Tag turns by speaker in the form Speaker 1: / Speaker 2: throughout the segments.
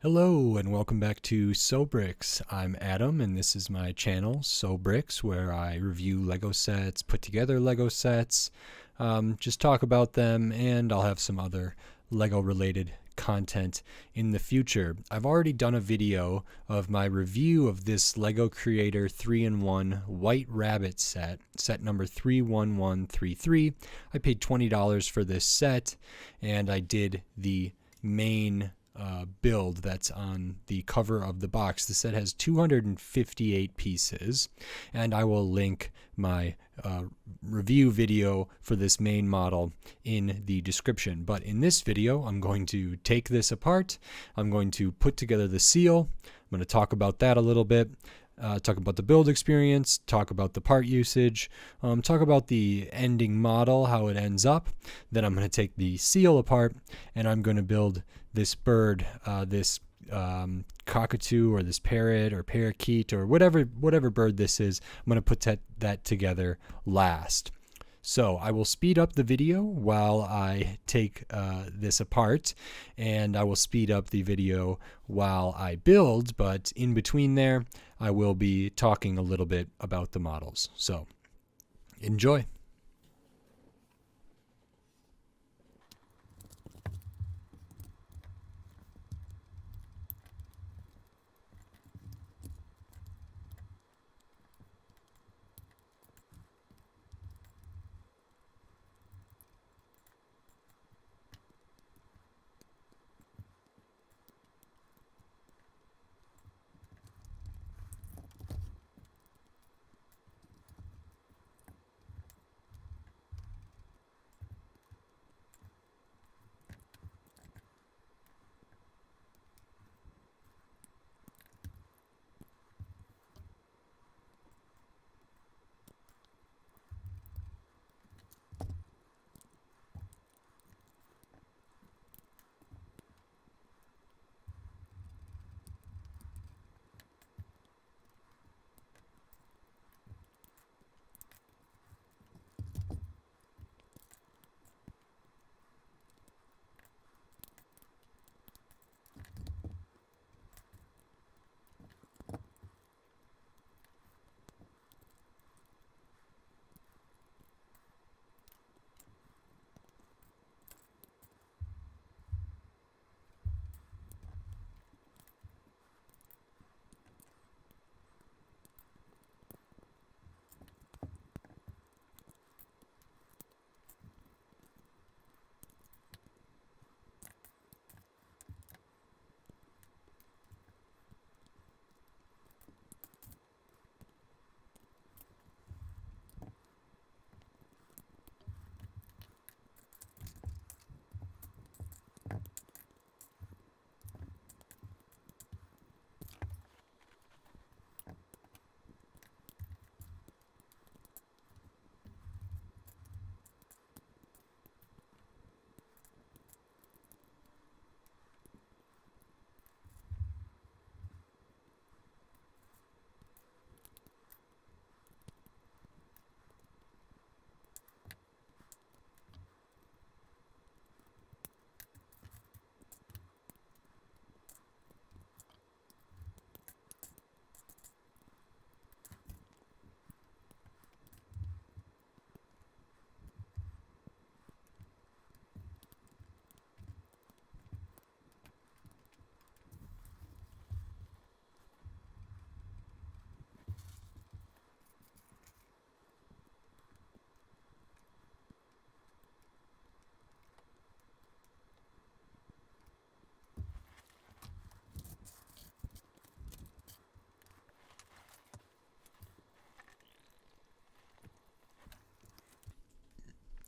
Speaker 1: Hello and welcome back to Bricks. I'm Adam and this is my channel, Bricks, where I review Lego sets, put together Lego sets, just talk about them, and I'll have some other Lego related content in the future. I've already done a video of my review of this Lego Creator 3-in-1 White Rabbit set number 31133. I paid $20 for this set and I did the main build that's on the cover of the box. The set has 258 pieces, and I will link my review video for this main model in the description. But in this video, I'm going to take this apart. I'm going to put together the seal. I'm going to talk about that a little bit. Talk about the build experience, talk about the part usage, talk about the ending model, how it ends up. Then I'm going to take the seal apart and I'm going to build this bird, this cockatoo or this parrot or parakeet or whatever bird this is. I'm going to put that together last. So I will speed up the video while I take this apart, and I will speed up the video while I build, but in between there, I will be talking a little bit about the models. So enjoy.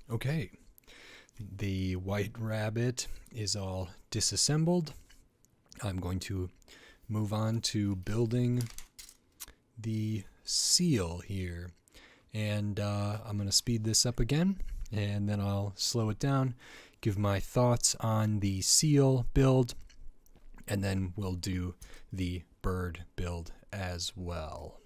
Speaker 1: Okay, the white rabbit is all disassembled. I'm going to move on to building the seal here. And I'm going to speed this up again, and then I'll slow it down, give my thoughts on the seal build, and then we'll do the bird build as well.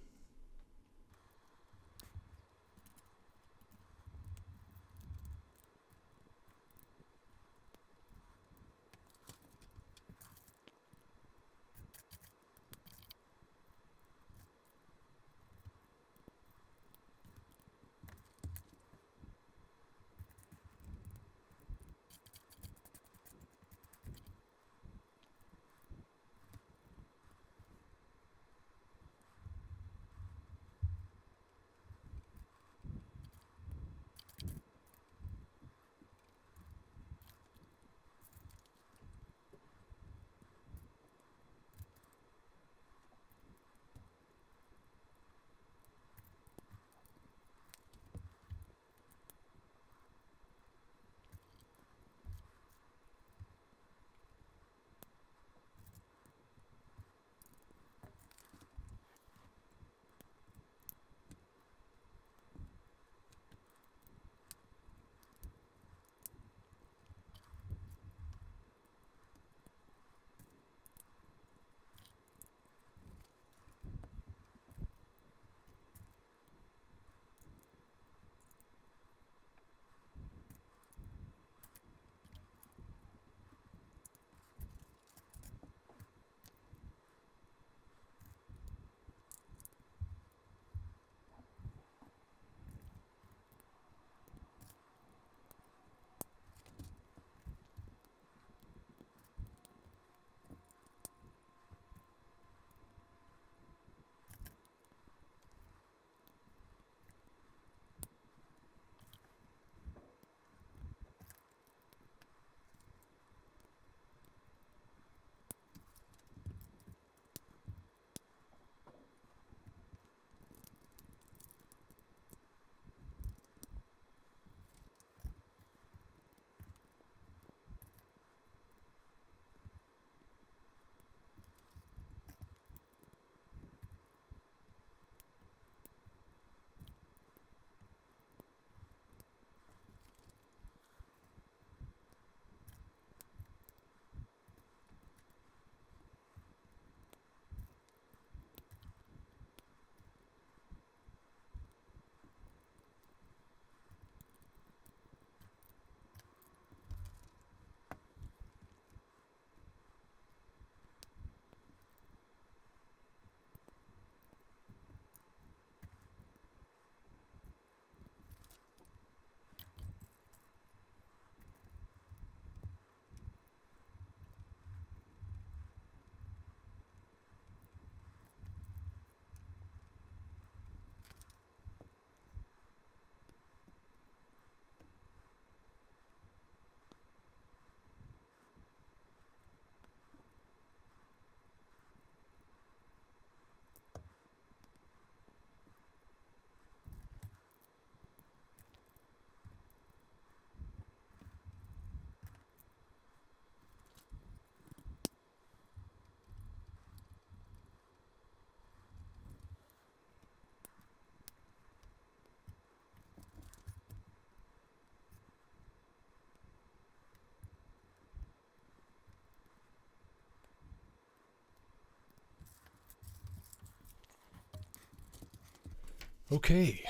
Speaker 1: Okay,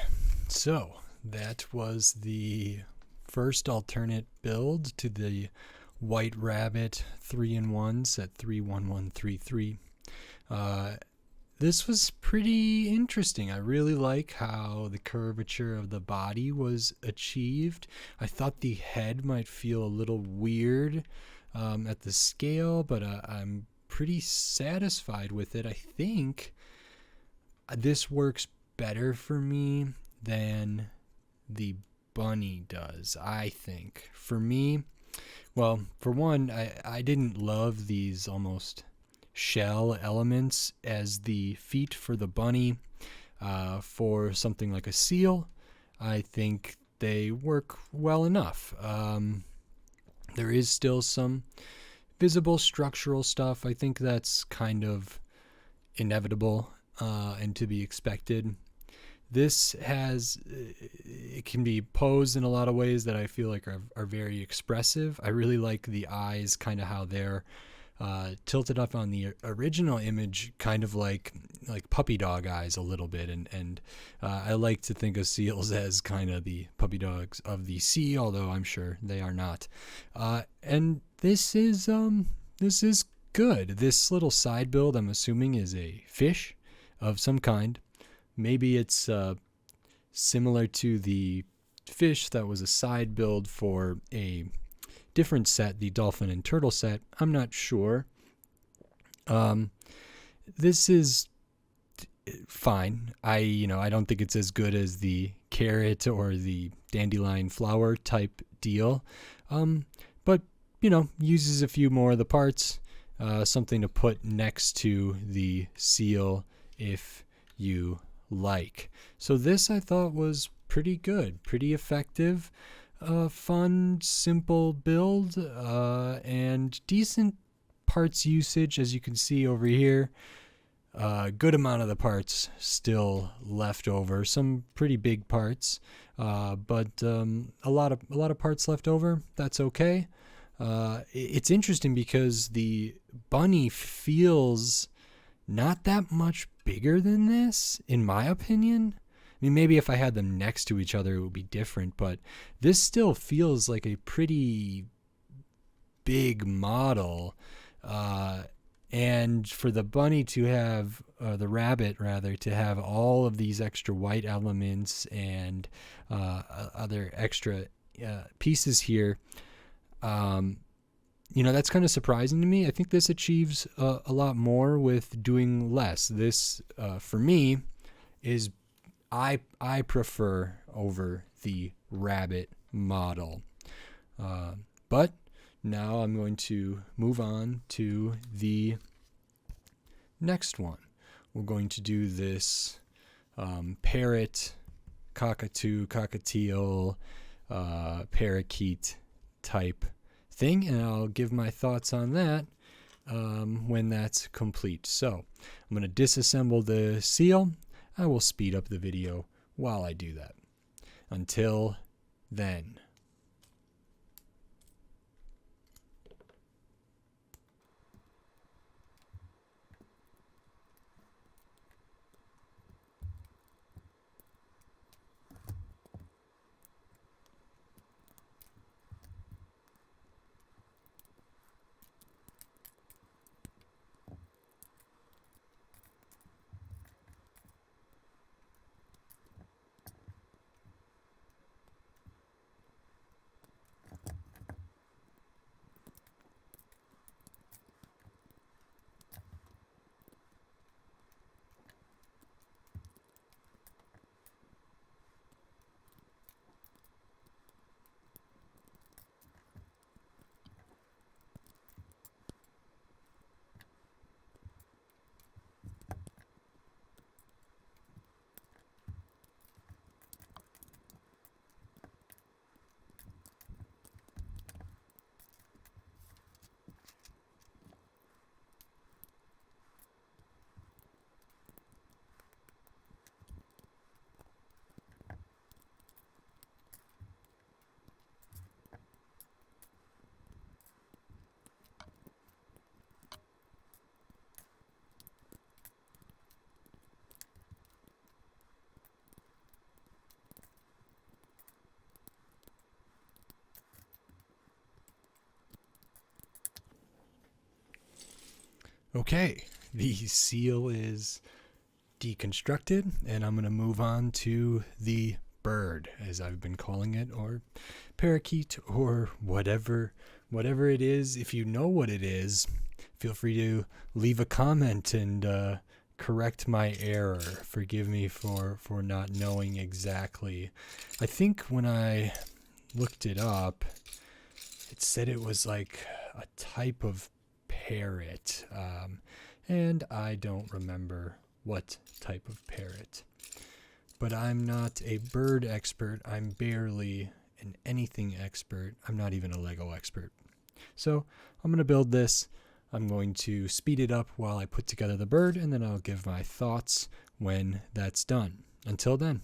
Speaker 1: so that was the first alternate build to the White Rabbit 3-in-1 set 31133. This was pretty interesting. I really like how the curvature of the body was achieved. I thought the head might feel a little weird at the scale, but I'm pretty satisfied with it. I think this works better for me than the bunny does, I think. For me, well, for one, I didn't love these almost shell elements as the feet for the bunny. For something like a seal, I think they work well enough. There is still some visible structural stuff. I think that's kind of inevitable and to be expected. This it can be posed in a lot of ways that I feel like are very expressive. I really like the eyes, kind of how they're tilted up on the original image, kind of like puppy dog eyes a little bit, and I like to think of seals as kind of the puppy dogs of the sea, although I'm sure they are not. And this is good. This little side build, I'm assuming, is a fish of some kind. Maybe it's similar to the fish that was a side build for a different set, the dolphin and turtle set. I'm not sure. This is fine. I don't think it's as good as the carrot or the dandelion flower type deal. But uses a few more of the parts. Something to put next to the seal if you like. So this I thought was pretty good, pretty effective, fun, simple build, and decent parts usage, as you can see over here. Good amount of the parts still left over. Some pretty big parts, but a lot of parts left over. That's okay. It's interesting because the bunny feels not that much bigger than this, in my opinion. I mean, maybe if I had them next to each other, it would be different, but this still feels like a pretty big model. And for the bunny to have, the rabbit rather, to have all of these extra white elements and other extra pieces here, that's kind of surprising to me. I think this achieves a lot more with doing less. This, for me, is I prefer over the rabbit model. But now I'm going to move on to the next one. We're going to do this parrot, cockatoo, cockatiel, parakeet type thing, and I'll give my thoughts on that when that's complete. So I'm going to disassemble the seal. I will speed up the video while I do that. Until then. Okay, the seal is deconstructed, and I'm going to move on to the bird, as I've been calling it, or parakeet, or whatever it is. If you know what it is, feel free to leave a comment and correct my error. Forgive me for not knowing exactly. I think when I looked it up, it said it was like a type of parrot, and I don't remember what type of parrot. But I'm not a bird expert. I'm barely an anything expert. I'm not even a Lego expert. So I'm going to build this. I'm going to speed it up while I put together the bird, and then I'll give my thoughts when that's done. Until then.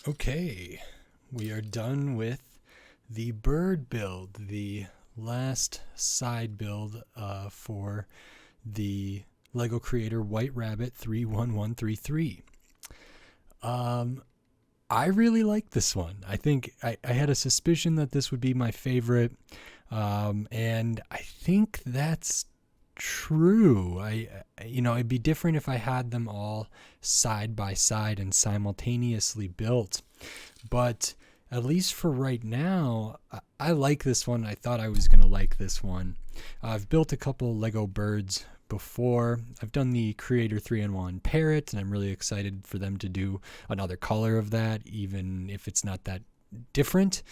Speaker 1: Okay, we are done with the bird build, the last side build for the Lego Creator White Rabbit 31133. I really like this one. I think I had a suspicion that this would be my favorite, and I think that's true. It'd be different if I had them all side by side and simultaneously built, but at least for right now, I like this one. I thought I was gonna like this one. I've built a couple Lego birds before. I've done the Creator 3-in-1 Parrot, and I'm really excited for them to do another color of that, even if it's not that different.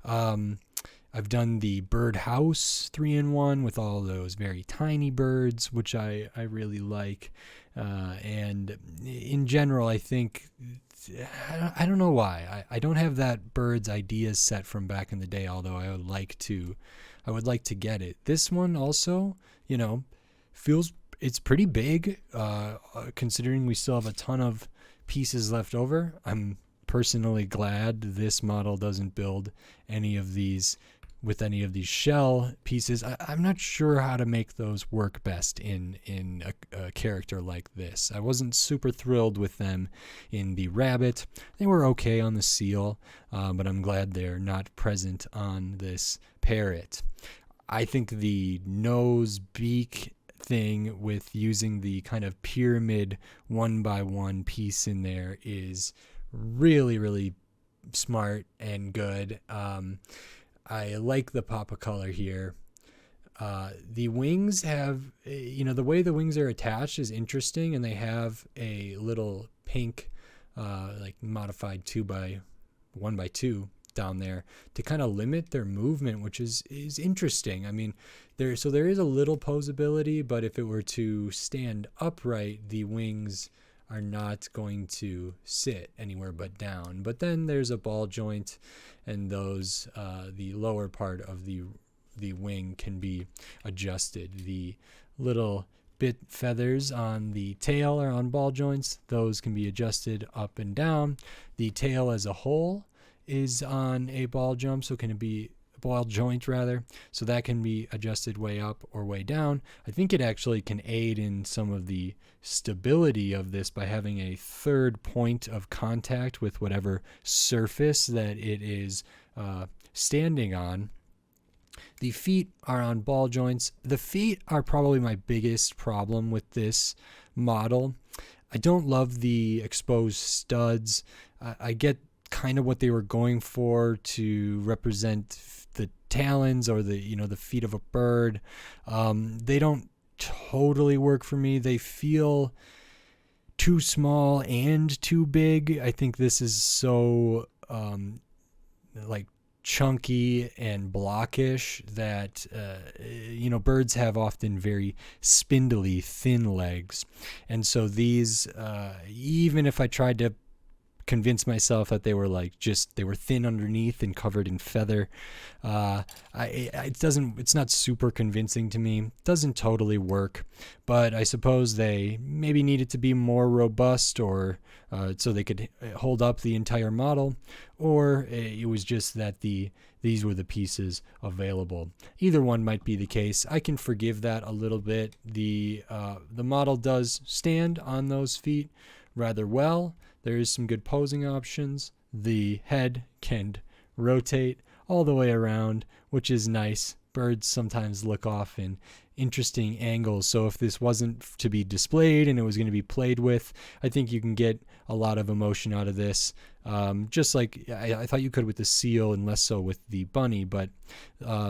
Speaker 1: I've done the Bird House 3-in-1 with all those very tiny birds, which I really like. And in general, I think, I don't know why. I don't have that bird's ideas set from back in the day, although I would like to get it. This one also, feels, it's pretty big, considering we still have a ton of pieces left over. I'm personally glad this model doesn't build any of these with any of these shell pieces. I'm not sure how to make those work best in a character like this. I wasn't super thrilled with them in the rabbit. They were okay on the seal, but I'm glad they're not present on this parrot. I think the nose beak thing with using the kind of pyramid 1x1 piece in there is really, really smart and good. I like the pop of color here. The wings have, the way the wings are attached is interesting, and they have a little pink, like modified 1x2 down there to kind of limit their movement, which is interesting. I mean, there is a little posability, but if it were to stand upright, the wings are not going to sit anywhere but down. But then there's a ball joint, and those the lower part of the wing can be adjusted. The little bit feathers on the tail are on ball joints. Those can be adjusted up and down. The tail as a whole is on a ball joint, so that can be adjusted way up or way down. I think it actually can aid in some of the stability of this by having a third point of contact with whatever surface that it is standing on. The feet are on ball joints. The feet are probably my biggest problem with this model. I don't love the exposed studs. I get kind of what they were going for to represent the talons or the feet of a bird. They don't totally work for me. They feel too small and too big. I think this is so like chunky and blockish that birds have often very spindly, thin legs, and so these even if I tried to convince myself that they were they were thin underneath and covered in feather, it's not super convincing to me. It doesn't totally work, but I suppose they maybe needed to be more robust, or so they could hold up the entire model, or it was just that these were the pieces available. Either one might be the case. I can forgive that a little bit. The model does stand on those feet rather well. There is some good posing options. The head can rotate all the way around, which is nice. Birds sometimes look off in interesting angles, so if this wasn't to be displayed and it was going to be played with, I think you can get a lot of emotion out of this, just like I thought you could with the seal and less so with the bunny, but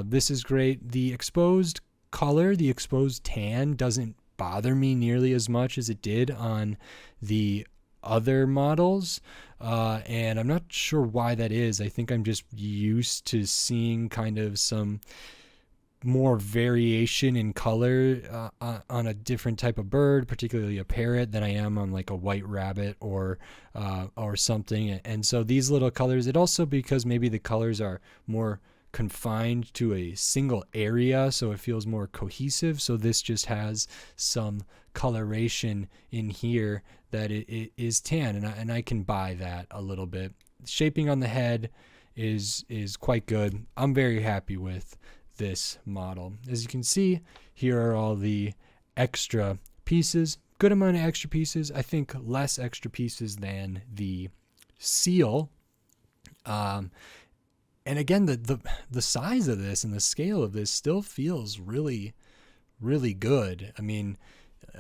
Speaker 1: this is great. The exposed color, the exposed tan, doesn't bother me nearly as much as it did on the other models, and I'm not sure why that is. I think I'm just used to seeing kind of some more variation in color on a different type of bird, particularly a parrot, than I am on like a white rabbit or something. And so these little colors, it also, because maybe the colors are more confined to a single area, so it feels more cohesive. So this just has some coloration in here that it is tan, and I can buy that a little bit. Shaping on the head is quite good. I'm very happy with this model. As you can see, here are all the extra pieces. Good amount of extra pieces. I think less extra pieces than the seal And again, the size of this and the scale of this still feels really, really good. I mean,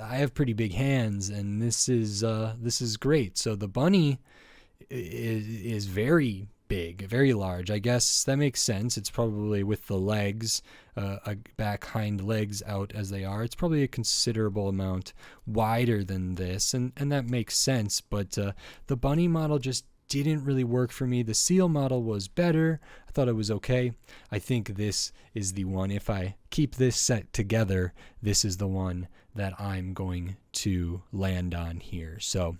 Speaker 1: I have pretty big hands, and this is great. So the bunny is very big, very large. I guess that makes sense. It's probably with the legs, back hind legs out as they are. It's probably a considerable amount wider than this, and that makes sense. But the bunny model just didn't really work for me. The seal model was better. I thought it was okay. I think this is the one. If I keep this set together, this is the one that I'm going to land on here. So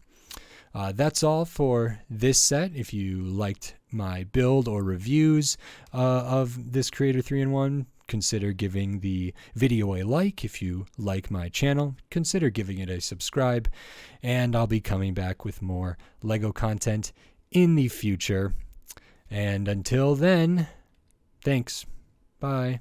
Speaker 1: that's all for this set. If you liked my build or reviews of this Creator 3-in-1, consider giving the video a like. If you like my channel, consider giving it a subscribe. And I'll be coming back with more LEGO content in the future. And until then, thanks. Bye.